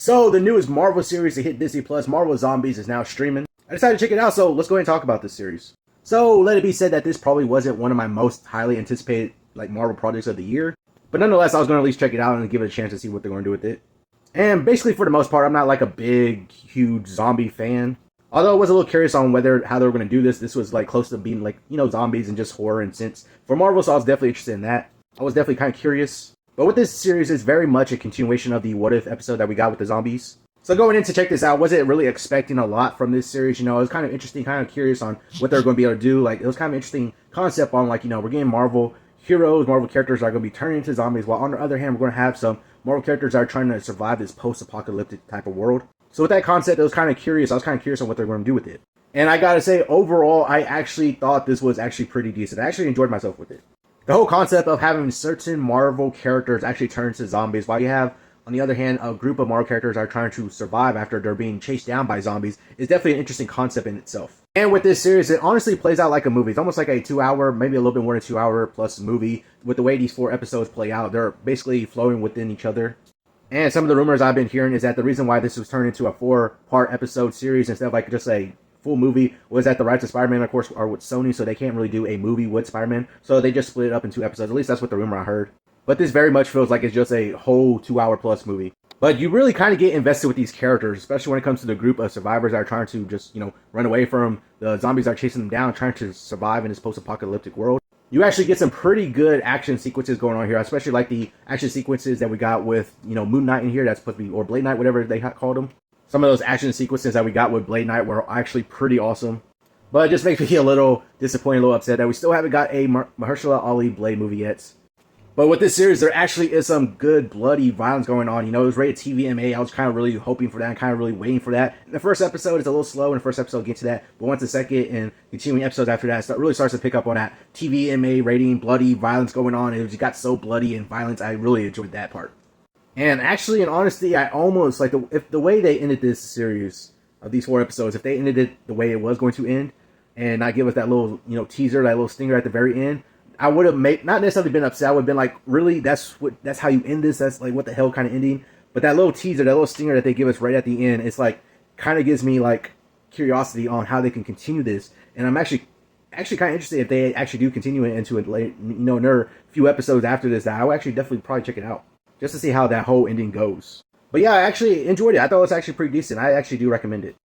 So the newest Marvel series to hit Disney Plus, Marvel Zombies, is now streaming. I decided to check it out, so let's go ahead and talk about this series. So let it be said that this probably wasn't one of my most highly anticipated Marvel projects of the year, but nonetheless, I was going to at least check it out and give it a chance to see what they're going to do with it. And basically, for the most part, I'm not like a big, huge zombie fan. Although I was a little curious on how they were going to do this. This was close to being zombies and just horror and sense for Marvel, so I was definitely interested in that. I was definitely kind of curious. But with this series, it's very much a continuation of the What If episode that we got with the zombies. So going in to check this out, wasn't really expecting a lot from this series. It was kind of interesting, kind of curious on what they're going to be able to do. It was kind of interesting concept on we're getting Marvel heroes, Marvel characters are going to be turning into zombies, while on the other hand, we're going to have some Marvel characters that are trying to survive this post-apocalyptic type of world. So with that concept, it was kind of curious. I was kind of curious on what they're going to do with it. And I gotta say, overall, I actually thought this was actually pretty decent. I actually enjoyed myself with it. The whole concept of having certain Marvel characters actually turn into zombies, while you have, on the other hand, a group of Marvel characters are trying to survive after they're being chased down by zombies, is definitely an interesting concept in itself. And with this series, it honestly plays out like a movie. It's almost like a 2-hour, maybe a little bit more than 2-hour plus movie. With the way these 4 episodes play out, they're basically flowing within each other. And some of the rumors I've been hearing is that the reason why this was turned into a 4-part episode series instead of just a full movie was that the rights of Spider-Man, of course, are with Sony, so they can't really do a movie with Spider-Man. So they just split it up in 2 episodes. At least that's what the rumor I heard. But this very much feels like it's just a whole 2-hour plus movie. But you really kind of get invested with these characters, especially when it comes to the group of survivors that are trying to just, run away from the zombies that are chasing them down, trying to survive in this post-apocalyptic world. You actually get some pretty good action sequences going on here, especially the action sequences that we got with, Moon Knight in here, that's supposed to be, or Blade Knight, whatever they called him. Some of those action sequences that we got with Blade Knight were actually pretty awesome. But it just makes me a little disappointed, a little upset that we still haven't got a Mahershala Ali Blade movie yet. But with this series, there actually is some good bloody violence going on. It was rated TVMA. I was kind of really hoping for that and kind of really waiting for that. The first episode is a little slow in the first episode getting to that. But once the second and continuing episodes after that, it really starts to pick up on that TVMA rating, bloody violence going on. It just got so bloody and violent. I really enjoyed that part. And actually, in honesty, I almost, if the way they ended this series of these 4 episodes, if they ended it the way it was going to end, and not give us that little, teaser, that little stinger at the very end, I would have not necessarily been upset. I would have been really, that's how you end this? That's what the hell kind of ending? But that little teaser, that little stinger that they give us right at the end, it's kind of gives me curiosity on how they can continue this. And I'm actually kind of interested if they actually do continue it into another few episodes after this. I will actually definitely probably check it out just to see how that whole ending goes. But yeah, I actually enjoyed it. I thought it was actually pretty decent. I actually do recommend it.